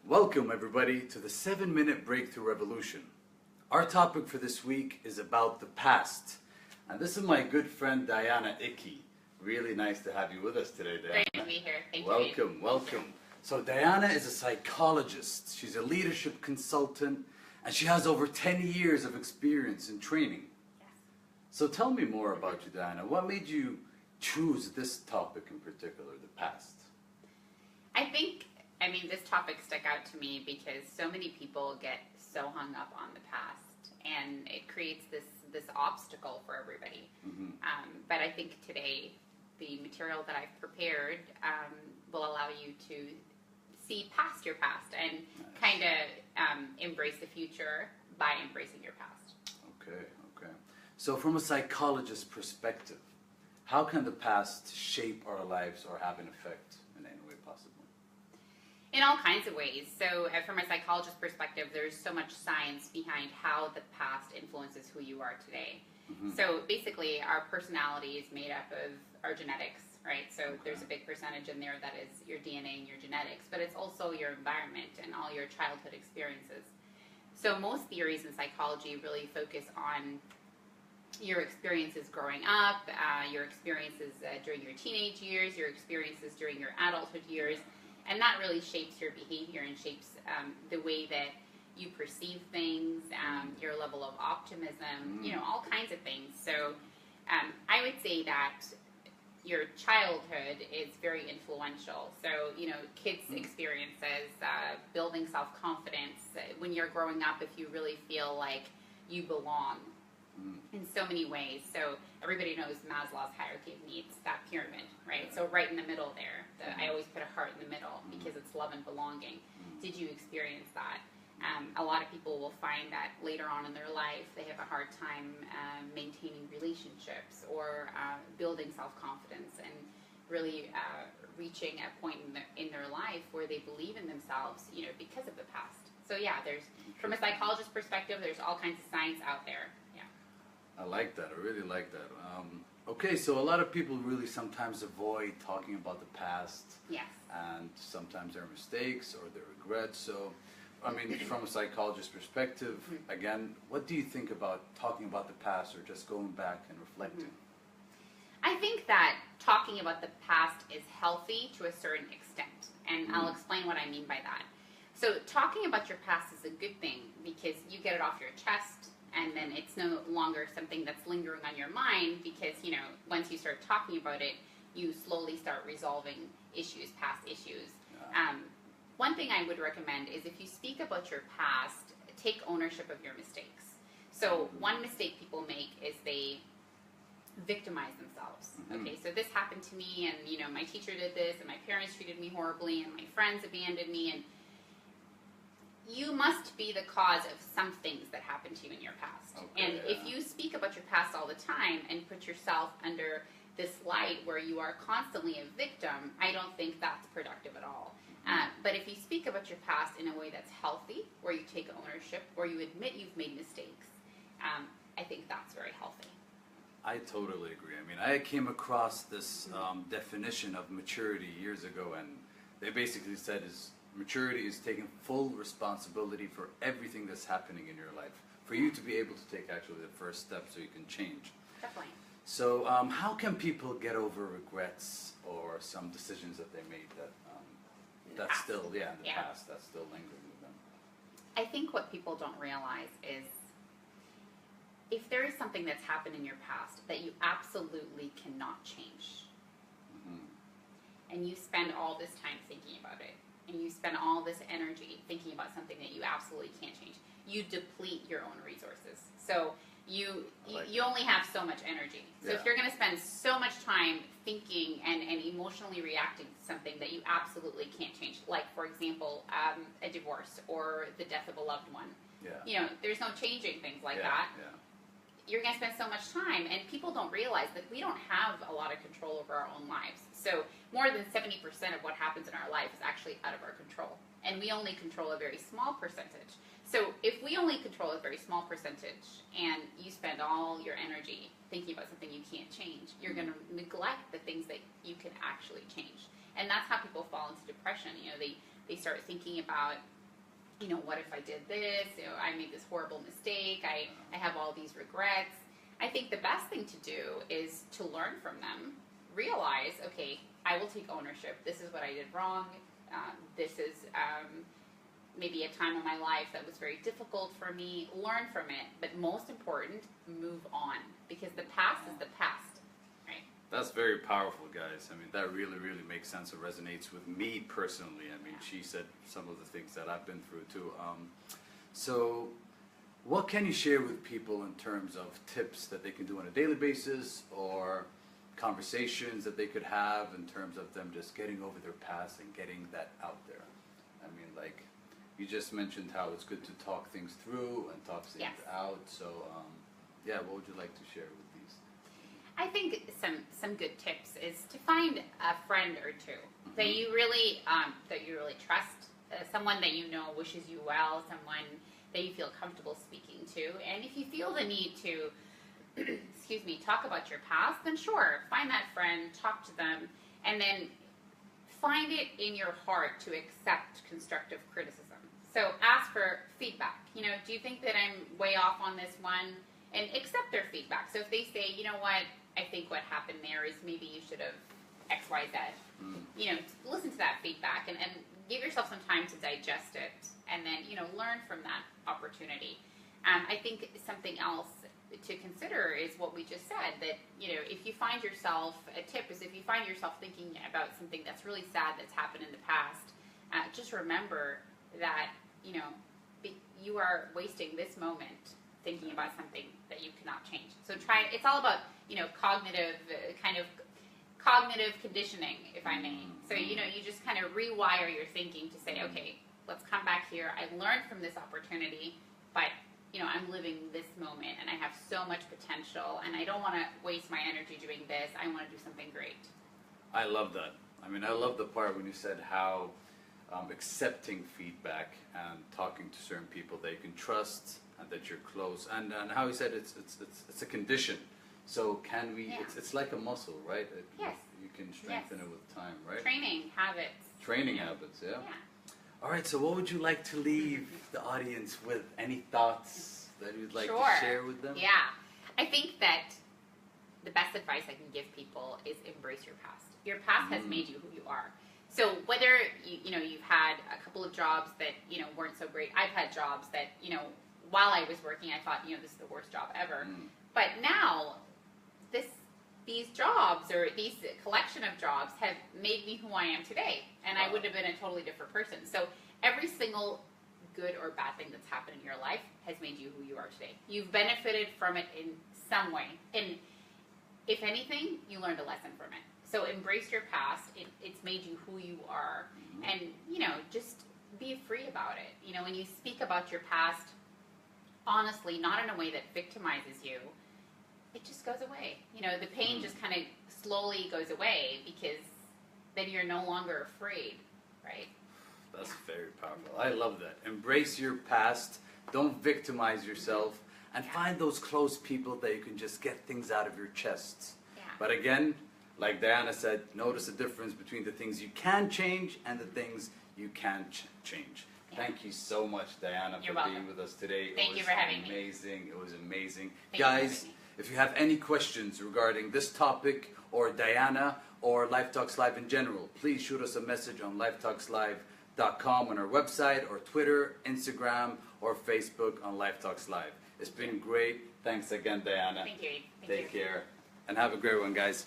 Welcome, everybody, to the 7-Minute Breakthrough Revolution. Our topic for this week is about the past. And this is my good friend, Diana Ikki. Really nice to have you with us today, Diana. Great to be here. Thank you. Welcome. So Diana is a psychologist. She's a leadership consultant, and she has over 10 years of experience in training. Yes. So tell me more about you, Diana. What made you choose this topic in particular, the past? This topic stuck out to me because so many people get so hung up on the past, and it creates this obstacle for everybody. Mm-hmm. But I think today, the material that I've prepared will allow you to see past your past and kind of embrace the future by embracing your past. Okay. So from a psychologist's perspective, how can the past shape our lives or have an effect in any way possible? In all kinds of ways. So from a psychologist's perspective, there's so much science behind how the past influences who you are today. Mm-hmm. So basically, our personality is made up of our genetics, right? So there's a big percentage in there that is your DNA and your genetics, but it's also your environment and all your childhood experiences. So most theories in psychology really focus on your experiences growing up, your experiences during your teenage years, your experiences during your adulthood years, and that really shapes your behavior and shapes the way that you perceive things, your level of optimism, all kinds of things. So I would say that your childhood is very influential. So, kids' experiences, building self-confidence. When you're growing up, if you really feel like you belong in so many ways. So everybody knows Maslow's hierarchy of needs, that pyramid, right? So right in the middle there, I always put a heart in the middle because it's love and belonging. Did you experience that? A lot of people will find that later on in their life, they have a hard time maintaining relationships or building self-confidence and really reaching a point in their life where they believe in themselves, because of the past. So yeah, from a psychologist's perspective, there's all kinds of science out there. I like that. I really like that. Okay, so a lot of people really sometimes avoid talking about the past. Yes. And sometimes their mistakes or their regrets. So, from a psychologist's perspective, again, what do you think about talking about the past or just going back and reflecting? I think that talking about the past is healthy to a certain extent, and I'll explain what I mean by that. So talking about your past is a good thing because you get it off your chest, and then it's no longer something that's lingering on your mind because, once you start talking about it, you slowly start resolving past issues. One thing I would recommend is if you speak about your past, take ownership of your mistakes. So one mistake people make is they victimize themselves. Okay, so this happened to me, and, my teacher did this, and my parents treated me horribly, and my friends abandoned me, and you must be the cause of some things that happened to you in your past. And if you speak about your past all the time and put yourself under this light where you are constantly a victim, I don't think that's productive at all. But if you speak about your past in a way that's healthy, where you take ownership, where you admit you've made mistakes, I think that's very healthy. I totally agree. I came across this definition of maturity years ago, and they basically said maturity is taking full responsibility for everything that's happening in your life, for you to be able to take actually the first step so you can change. Definitely. So how can people get over regrets or some decisions that they made that's still, in the past, that's still lingering with them? I think what people don't realize is if there is something that's happened in your past that you absolutely cannot change, and you spend all this time thinking about it, and you spend all this energy thinking about something that you absolutely can't change, you deplete your own resources. So you only have so much energy. So if you're going to spend so much time thinking and emotionally reacting to something that you absolutely can't change, like, for example, a divorce or the death of a loved one, there's no changing things like that. You're going to spend so much time, and people don't realize that we don't have a lot of control over our own lives. So more than 70% of what happens in our life is actually out of our control, and we only control a very small percentage. So if we only control a very small percentage and you spend all your energy thinking about something you can't change, you're going to neglect the things that you can actually change. And that's how people fall into depression. They start thinking about you know, what if I did this? You know, I made this horrible mistake. I have all these regrets. I think the best thing to do is to learn from them. Realize, okay, I will take ownership. This is what I did wrong. This is maybe a time in my life that was very difficult for me. Learn from it. But most important, move on. Because the past is the past. Right? That's very powerful, guys. I mean, that really, really makes sense. It resonates with me personally. I mean, she said some of the things that I've been through too. So what can you share with people in terms of tips that they can do on a daily basis, or conversations that they could have in terms of them just getting over their past and getting that out there? I mean, like, you just mentioned how it's good to talk things through and talk things out. So, yeah, what would you like to share with these? I think some good tips is to find a friend or two that you really trust, someone that you know wishes you well, someone that you feel comfortable speaking to. And if you feel the need to, talk about your past, then sure, find that friend, talk to them, and then find it in your heart to accept constructive criticism. So ask for feedback. You know, do you think that I'm way off on this one? And accept their feedback. So if they say, you know what, I think what happened there is maybe you should have X, Y, Z. You know, listen to that feedback and give yourself some time to digest it, and then, you know, learn from that opportunity. I think something else to consider is what we just said, that, you know, if you find yourself, a tip is if you find yourself thinking about something that's really sad that's happened in the past, just remember that, you know, you are wasting this moment thinking about something that you cannot change. So it's all about, you know, cognitive conditioning, if I may. So, you know, you just kind of rewire your thinking to say, okay, let's come back here. I learned from this opportunity, but, you know, I'm living this moment and I have so much potential and I don't want to waste my energy doing this. I want to do something great. I love that. I mean, I love the part when you said how accepting feedback and talking to certain people that you can trust and that you're close, and how you said it's a condition. So can we? Yeah. It's like a muscle, right? Yes. You can strengthen it with time, right? Training habits. Training habits, yeah. All right. So what would you like to leave the audience with? Any thoughts that you'd like to share with them? Yeah, I think that the best advice I can give people is embrace your past. Your past has made you who you are. So whether you've had a couple of jobs that, you know, weren't so great. I've had jobs that, you know, while I was working, I thought, you know, this is the worst job ever. But now, these jobs or these collection of jobs have made me who I am today, and I would have been a totally different person. So every single good or bad thing that's happened in your life has made you who you are today. You've benefited from it in some way, and if anything, you learned a lesson from it. So embrace your past. It's made you who you are, and, you know, just be free about it. You know, when you speak about your past, honestly, not in a way that victimizes you, it just goes away. You know, the pain just kind of slowly goes away because then you're no longer afraid, right? That's very powerful. I love that. Embrace your past. Don't victimize yourself. And find those close people that you can just get things out of your chests. Yeah. But again, like Diana said, notice the difference between the things you can change and the things you can't change. Yeah. Thank you so much, Diana, for being with us today. Thank you for having me. Amazing. It was amazing. Guys, if you have any questions regarding this topic or Diana or Life Talks Live in general, please shoot us a message on lifetalkslive.com on our website, or Twitter, Instagram, or Facebook on Life Talks Live. It's been great. Thanks again, Diana. Thank you. Take care. And have a great one, guys.